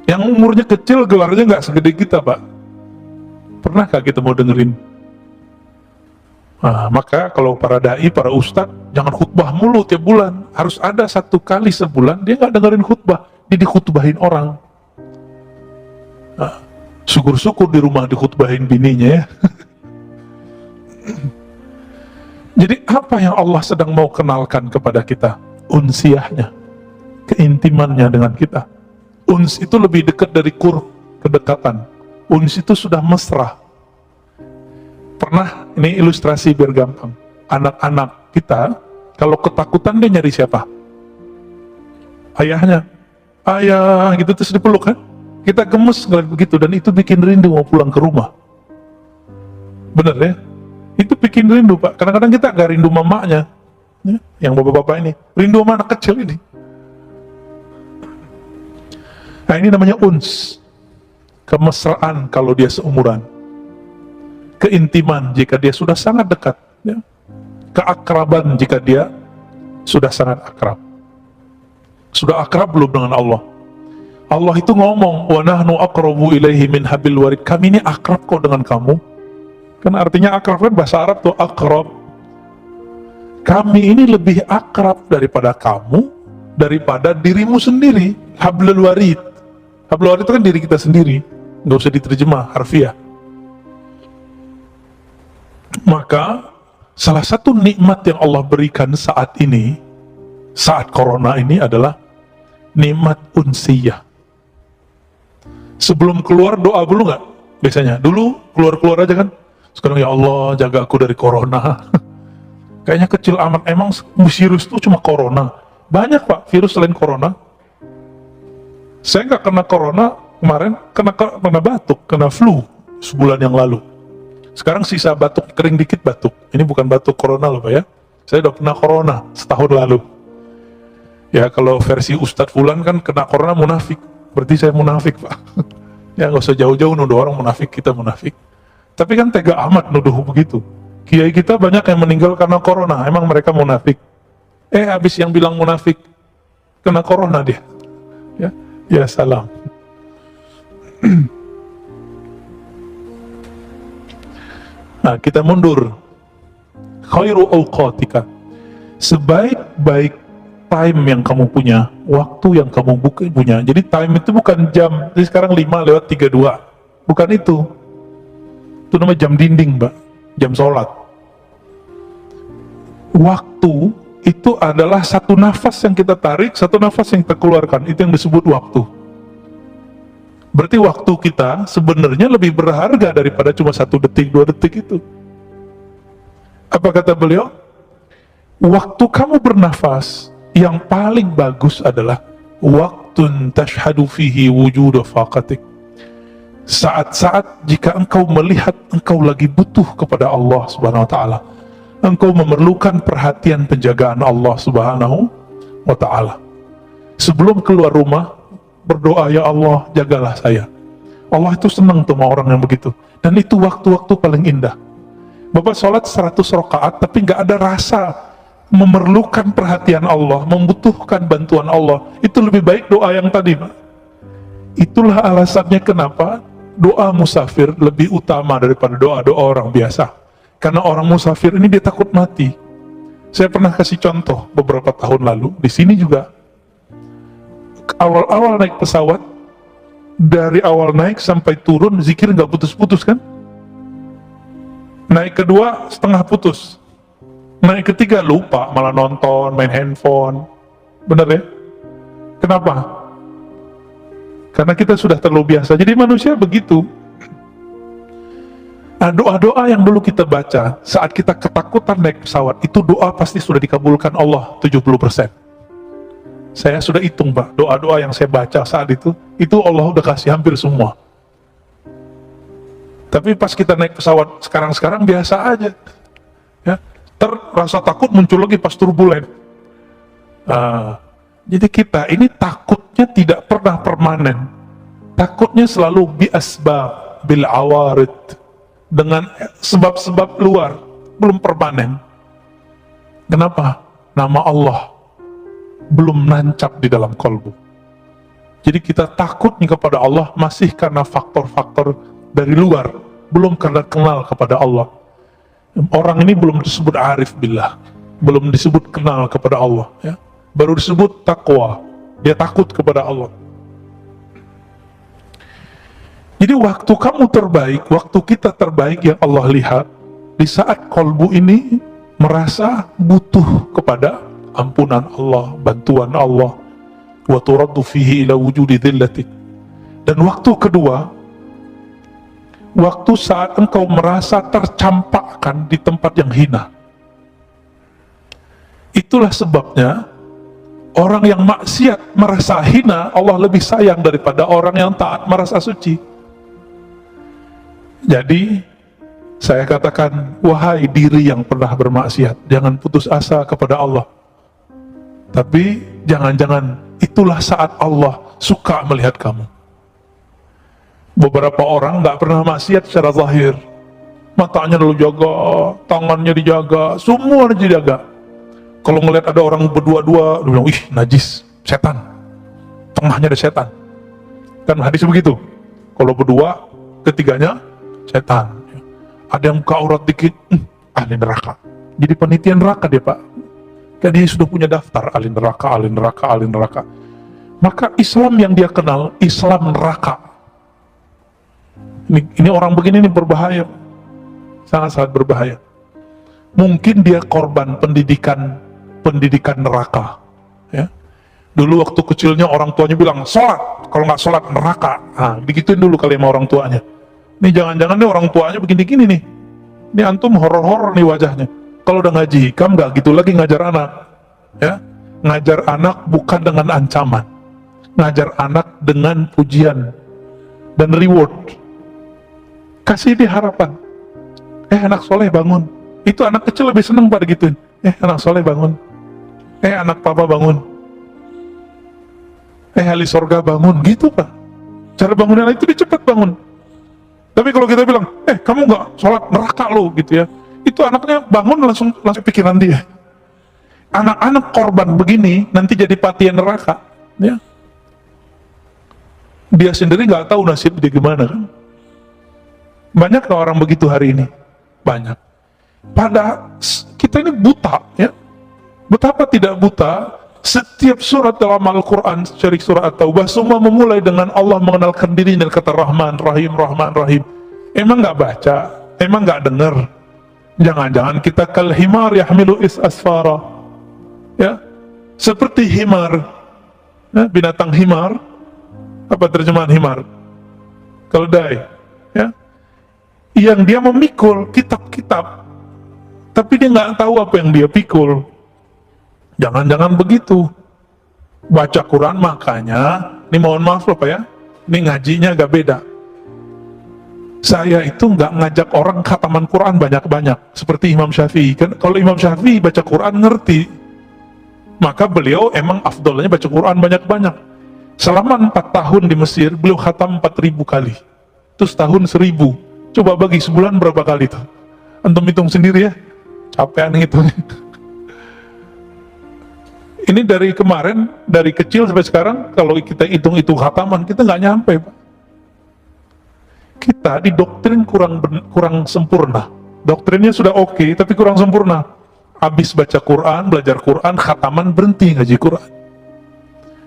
Yang umurnya kecil, gelarnya nggak segede kita, Pak. Pernahkah kita mau dengerin? Nah, maka kalau para da'i, para ustadz, jangan khutbah mulu tiap bulan. Harus ada satu kali sebulan, dia nggak dengerin khutbah, dia dikhutbahin orang. Nah, syukur-syukur di rumah dikhutbahin bininya ya. Jadi apa yang Allah sedang mau kenalkan kepada kita? Unsiyahnya, keintimannya dengan kita. Uns itu lebih dekat dari kedekatan. Uns itu sudah mesra. Pernah, ini ilustrasi biar gampang. Anak-anak kita, kalau ketakutan dia nyari siapa? Ayahnya. Ayah, gitu terus dipeluk kan? Kita gemes ngeliat begitu, dan itu bikin rindu mau pulang ke rumah. Bener ya? Itu bikin rindu, Pak. Kadang-kadang kita gak rindu mamanya, ya, yang bapak-bapak ini. Rindu sama anak kecil ini. Nah, ini namanya uns. Kemesraan kalau dia seumuran. Keintiman jika dia sudah sangat dekat, ya. Keakraban jika dia sudah sangat akrab. Sudah akrab belum dengan Allah? Allah itu ngomong, wa nahnu aqrabu ilaihi min hablil warid. Kami ini akrab kok dengan kamu. Kan artinya akrab kan bahasa Arab tuh akrab. Kami ini lebih akrab daripada kamu, daripada dirimu sendiri. Hablul warid. Hablul warid itu kan diri kita sendiri. Nggak usah diterjemah harfiah. Maka salah satu nikmat yang Allah berikan saat ini, saat corona ini adalah nikmat unsiyah. Sebelum keluar doa dulu nggak? Biasanya dulu keluar aja kan. Sekarang ya Allah jaga aku dari corona. Kayaknya kecil amat. Emang virus itu cuma corona? Banyak Pak virus selain corona. Saya nggak kena corona kemarin, kena batuk, kena flu sebulan yang lalu. Sekarang sisa batuk, kering dikit batuk. Ini bukan batuk corona loh Pak ya. Saya udah pernah corona setahun lalu. Ya kalau versi Ustadz Fulan kan kena corona munafik. Berarti saya munafik Pak. Ya nggak usah jauh-jauh nuduh orang munafik, kita munafik. Tapi kan tega amat nuduh begitu. Kiai kita banyak yang meninggal karena corona, emang mereka munafik. Habis yang bilang munafik, kena corona dia. Ya salam. Nah, kita mundur. Khairu awqatika. Sebaik-baik time yang kamu punya, waktu yang kamu punya. Jadi time itu bukan jam. Jadi sekarang 5:32. Bukan itu. Itu namanya jam dinding, Mbak. Jam sholat. Waktu itu adalah satu nafas yang kita tarik, satu nafas yang kita keluarkan. Itu yang disebut waktu. Berarti waktu kita sebenarnya lebih berharga daripada cuma 1 detik, 2 detik itu. Apa kata beliau? Waktu kamu bernafas, yang paling bagus adalah waktun tashhadu fihi wujuda faqatik. Saat-saat jika engkau melihat engkau lagi butuh kepada Allah Subhanahu wa taala. Engkau memerlukan perhatian penjagaan Allah Subhanahu wa ta'ala. Sebelum keluar rumah, berdoa, ya Allah, jagalah saya. Allah itu senang sama orang yang begitu. Dan itu waktu-waktu paling indah. Bapak sholat 100 rakaat, tapi nggak ada rasa memerlukan perhatian Allah, membutuhkan bantuan Allah. Itu lebih baik doa yang tadi, Pak. Itulah alasannya kenapa doa musafir lebih utama daripada doa-doa orang biasa. Karena orang musafir ini dia takut mati. Saya pernah kasih contoh beberapa tahun lalu, di sini juga. Awal-awal naik pesawat, dari awal naik sampai turun, zikir nggak putus-putus kan? Naik kedua, setengah putus. Naik ketiga, lupa, malah nonton, main handphone. Bener ya? Kenapa? Karena kita sudah terlalu biasa. Jadi manusia begitu. Nah, doa-doa yang dulu kita baca saat kita ketakutan naik pesawat, itu doa pasti sudah dikabulkan Allah 70%. Saya sudah hitung, Pak, doa-doa yang saya baca saat itu Allah udah kasih hampir semua. Tapi pas kita naik pesawat sekarang biasa aja. Ya, rasa takut muncul lagi pas turbulen. Jadi kita ini takutnya tidak pernah permanen. Takutnya selalu bi asbab bil awarid, dengan sebab-sebab luar, belum permanen. Kenapa? Nama Allah belum nancap di dalam kolbu. Jadi kita takutnya kepada Allah masih karena faktor-faktor dari luar, belum karena kenal kepada Allah. Orang ini belum disebut arif billah, belum disebut kenal kepada Allah, ya. Baru disebut takwa, dia takut kepada Allah. Jadi waktu kamu terbaik, waktu kita terbaik yang Allah lihat, di saat kolbu ini merasa butuh kepada ampunan Allah, bantuan Allah, wa turaddu fihi ila wujudi dhillatik. Dan waktu kedua, waktu saat engkau merasa tercampakkan di tempat yang hina. Itulah sebabnya orang yang maksiat merasa hina, Allah lebih sayang daripada orang yang taat merasa suci. Jadi saya katakan, wahai diri yang pernah bermaksiat, jangan putus asa kepada Allah. Tapi jangan-jangan itulah saat Allah suka melihat kamu. Beberapa orang nggak pernah maksiat secara zahir, matanya dulu jaga, tangannya dijaga, semua dijaga. Kalau ngelihat ada orang berdua-dua, dia bilang, ih najis, setan, tengahnya ada setan. Kan hadis begitu. Kalau berdua, ketiganya setan. Ada yang buka aurat dikit, ahli neraka. Jadi panitia neraka dia, Pak. Kan dia sudah punya daftar ahli neraka, ahli neraka, ahli neraka. Maka Islam yang dia kenal, Islam neraka. Ini orang begini ini berbahaya, sangat-sangat berbahaya. Mungkin dia korban pendidikan neraka. Ya. Dulu waktu kecilnya orang tuanya bilang sholat, kalau nggak sholat neraka. Nah, digituin dulu kali sama orang tuanya. Ini jangan-jangan nih orang tuanya begini-gini nih. Ini antum horor-horor nih wajahnya. Kalau udah ngaji hikam nggak gitu lagi ngajar anak. Ya, ngajar anak bukan dengan ancaman. ngajar anak dengan pujian dan reward. Kasih dia harapan. Anak soleh bangun. Itu anak kecil lebih senang pada gituin. Anak soleh bangun. Anak papa bangun. Ahli sorga bangun. Gitu Pak. Cara bangunnya itu dia cepat bangun. Tapi kalau kita bilang, kamu nggak sholat, neraka lo gitu ya. Itu anaknya bangun langsung pikiran dia. Anak-anak korban begini nanti jadi patian neraka. Ya. Dia sendiri nggak tahu nasib dia gimana kan. Banyak orang begitu hari ini. Banyak. Pada kita ini buta ya. Betapa tidak buta. Setiap surat dalam Al-Quran, dari surah At-Taubah, semua memulai dengan Allah mengenalkan diri dan kata Rahman, Rahim, Rahman, Rahim. Emang nggak baca? Emang nggak dengar? Jangan-jangan kita kal himar yahmilu asfara. Ya, seperti himar. Ya, binatang himar. Apa terjemahan himar? Keledai. Ya, yang dia memikul kitab-kitab, tapi dia nggak tahu apa yang dia pikul. Jangan-jangan begitu. Baca Quran makanya, ini mohon maaf loh Pak ya, ini ngajinya agak beda. Saya itu nggak ngajak orang khataman Quran banyak-banyak, seperti Imam Syafi'i. Kan kalau Imam Syafi'i baca Quran ngerti, maka beliau emang afdolnya baca Quran banyak-banyak. Selama 4 tahun di Mesir, beliau khatam 4.000 kali. Itu setahun 1.000. Coba bagi sebulan berapa kali tuh? Antum hitung sendiri ya. Capean hitungnya. Ini dari kemarin, dari kecil sampai sekarang, kalau kita hitung-hitung khataman, kita nggak nyampe, Pak. Kita didoktrin kurang sempurna. Doktrinnya sudah oke, tapi kurang sempurna. Habis baca Quran, belajar Quran, khataman, berhenti ngaji Quran.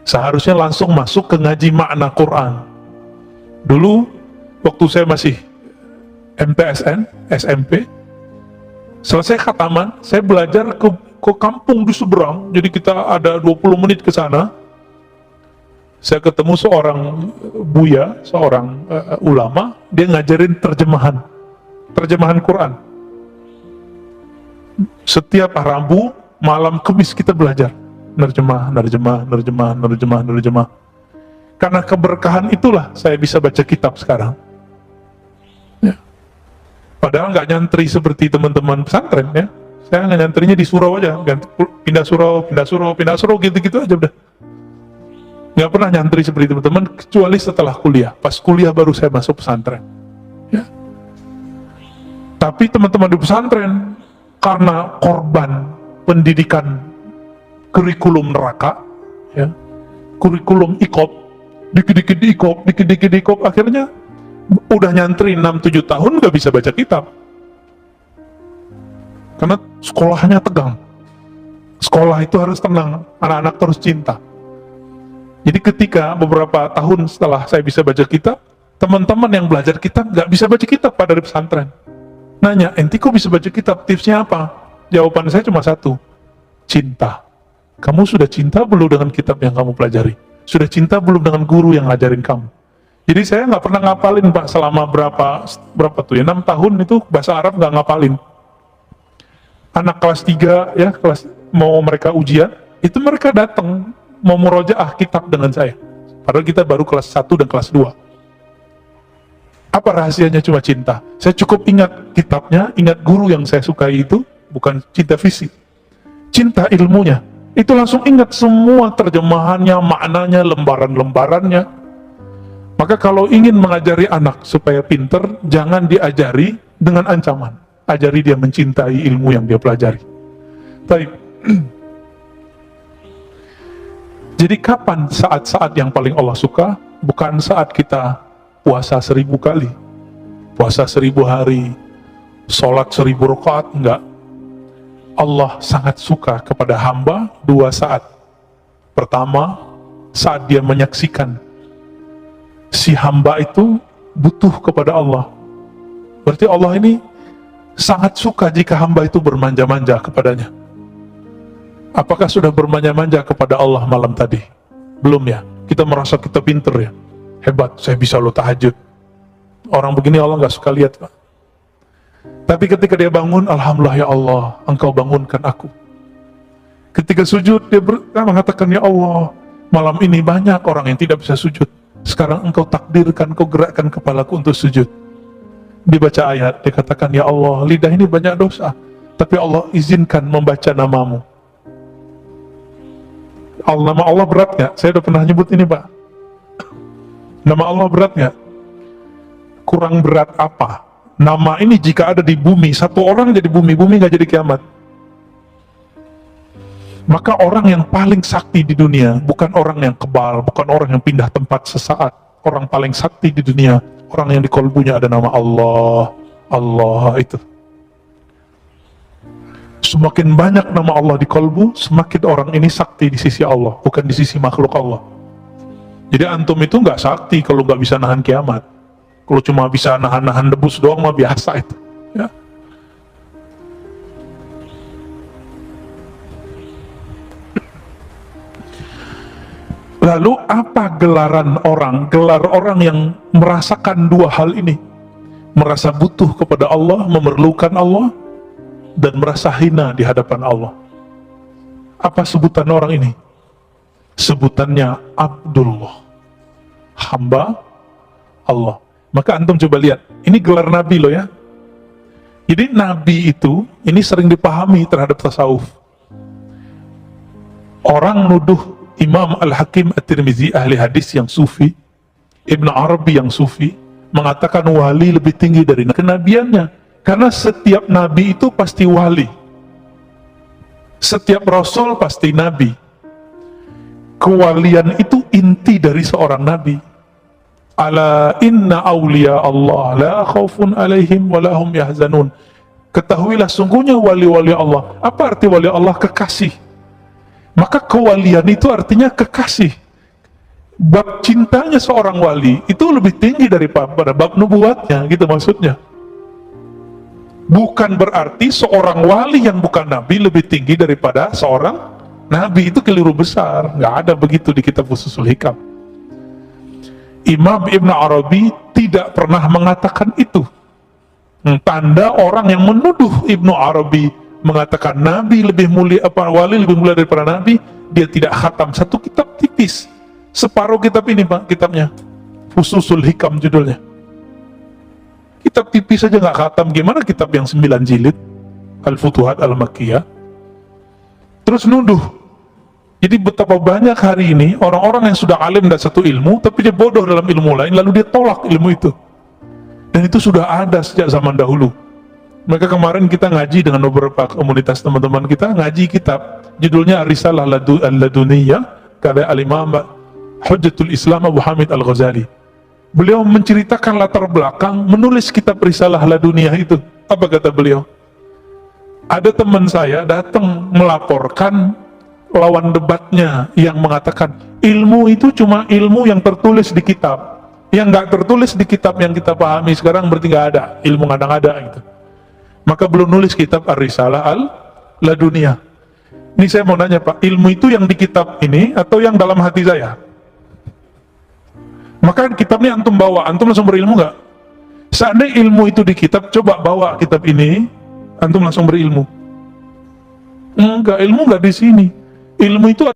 Seharusnya langsung masuk ke ngaji makna Quran. Dulu, waktu saya masih MTSN, SMP, selesai khataman, saya belajar ke kampung di seberang, jadi kita ada 20 menit ke sana. Saya ketemu seorang buya, seorang ulama, dia ngajarin terjemahan Quran. Setiap Rabu, malam Kamis kita belajar nerjemah. Karena keberkahan itulah saya bisa baca kitab sekarang. Ya. Padahal nggak nyantri seperti teman-teman pesantren ya. Saya nggak nyantrinya di surau aja, pindah surau, gitu-gitu aja udah. Nggak pernah nyantri seperti teman-teman, kecuali setelah kuliah. Pas kuliah baru saya masuk pesantren. Ya. Tapi teman-teman di pesantren, karena korban pendidikan kurikulum neraka, ya, kurikulum ikop, dikit-dikit ikop, akhirnya udah nyantri 6-7 tahun nggak bisa baca kitab. Karena sekolahnya tegang. Sekolah itu harus tenang, anak-anak terus cinta. Jadi ketika beberapa tahun setelah saya bisa baca kitab, teman-teman yang belajar kitab nggak bisa baca kitab pada pesantren. Nanya, enti kok bisa baca kitab? Tipsnya apa? Jawaban saya cuma satu, cinta. Kamu sudah cinta belum dengan kitab yang kamu pelajari? Sudah cinta belum dengan guru yang ngajarin kamu? Jadi saya nggak pernah ngapalin Pak selama berapa tuh ya, 6 tahun itu bahasa Arab nggak ngapalin. Anak kelas 3 ya, mau mereka ujian, itu mereka datang mau murojaah kitab dengan saya. Padahal kita baru kelas 1 dan kelas 2. Apa rahasianya? Cuma cinta. Saya cukup ingat kitabnya, ingat guru yang saya sukai itu, bukan cinta fisik. Cinta ilmunya. Itu langsung ingat semua terjemahannya, maknanya, lembaran-lembarannya. Maka kalau ingin mengajari anak supaya pinter, jangan diajari dengan ancaman. Ajari dia mencintai ilmu yang dia pelajari. Baik. Jadi kapan saat-saat yang paling Allah suka? Bukan saat kita puasa 1000 kali, puasa 1000 hari, sholat 1000 rakaat, enggak. Allah sangat suka kepada hamba 2 saat. Pertama, saat dia menyaksikan si hamba itu butuh kepada Allah. Berarti Allah ini sangat suka jika hamba itu bermanja-manja kepadanya. Apakah sudah bermanja-manja kepada Allah malam tadi? Belum ya? Kita merasa kita pinter ya? Hebat, saya bisa lo tahajud. Orang begini Allah nggak suka lihat, Pak. Tapi ketika dia bangun, alhamdulillah ya Allah, Engkau bangunkan aku. Ketika sujud, dia mengatakan, ya Allah, Malam ini banyak orang yang tidak bisa sujud. Sekarang engkau takdirkan, kau gerakkan kepalaku untuk sujud. Dibaca ayat, dikatakan, ya Allah, lidah ini banyak dosa, tapi Allah izinkan membaca namamu. Nama Allah berat nggak? Saya udah pernah nyebut ini, Pak. Nama Allah berat nggak? Kurang berat apa? Nama ini jika ada di bumi, satu orang jadi bumi nggak jadi kiamat. Maka orang yang paling sakti di dunia bukan orang yang kebal, bukan orang yang pindah tempat sesaat. Orang paling sakti di dunia, orang yang di kolbunya ada nama Allah. Allah itu. Semakin banyak nama Allah di kolbu, semakin orang ini sakti di sisi Allah, bukan di sisi makhluk Allah. Jadi antum itu nggak sakti kalau nggak bisa nahan kiamat. Kalau cuma bisa nahan-nahan debus doang mah biasa itu. Ya. Lalu apa gelaran orang? Gelar orang yang merasakan dua hal ini. Merasa butuh kepada Allah, memerlukan Allah, dan merasa hina di hadapan Allah. Apa sebutan orang ini? Sebutannya Abdullah, hamba Allah. Maka antum coba lihat, ini gelar Nabi loh ya. Jadi Nabi itu, ini sering dipahami terhadap tasawuf. Orang nuduh Imam Al-Hakim At-Tirmizi, ahli hadis yang sufi, Ibn Arabi yang sufi, mengatakan wali lebih tinggi dari kenabiannya. Karena setiap nabi itu pasti wali. Setiap rasul pasti nabi. Kewalian itu inti dari seorang nabi. Ala inna awliya Allah la khawfun alaihim wa lahum yahzanun. Ketahuilah sungguhnya wali-wali Allah. Apa arti wali Allah? Kekasih. Maka kewalian itu artinya kekasih. Bab cintanya seorang wali itu lebih tinggi daripada bab nubuatnya, gitu maksudnya. Bukan berarti seorang wali yang bukan nabi lebih tinggi daripada seorang nabi. Itu keliru besar. Nggak ada begitu di kitab Fususul Hikam. Imam Ibn Arabi tidak pernah mengatakan itu. Tanda orang yang menuduh Ibn Arabi mengatakan nabi lebih mulia, apa wali lebih mulia daripada nabi, dia tidak khatam satu kitab tipis, separuh kitab ini Pak, kitabnya Fususul Hikam judulnya. Kitab tipis saja nggak khatam, gimana kitab yang 9 jilid Al-Futuhat Al-Makkiyah? Terus nuduh. Jadi betapa banyak hari ini orang-orang yang sudah alim dan satu ilmu, tapi dia bodoh dalam ilmu lain, lalu dia tolak ilmu itu. Dan itu sudah ada sejak zaman dahulu. Maka kemarin kita ngaji dengan beberapa komunitas teman-teman kita, ngaji kitab judulnya Risalah Al-Laduniyah karya Al-Imam Hujjatul Islam Abu Hamid Al-Ghazali. Beliau menceritakan latar belakang menulis kitab Risalah Laduniyah itu. Apa kata beliau? Ada teman saya datang melaporkan lawan debatnya yang mengatakan ilmu itu cuma ilmu yang tertulis di kitab. Yang nggak tertulis di kitab yang kita pahami sekarang berarti nggak ada, ilmu ngada-ngada gitu. Maka belum nulis kitab Ar-Risalah Al-Laduniyah. Ini saya mau nanya Pak, ilmu itu yang di kitab ini atau yang dalam hati saya? Maka kitabnya antum bawa, antum langsung berilmu nggak? Seandainya ilmu itu di kitab, coba bawa kitab ini, antum langsung berilmu. Enggak, ilmu nggak di sini. Ilmu itu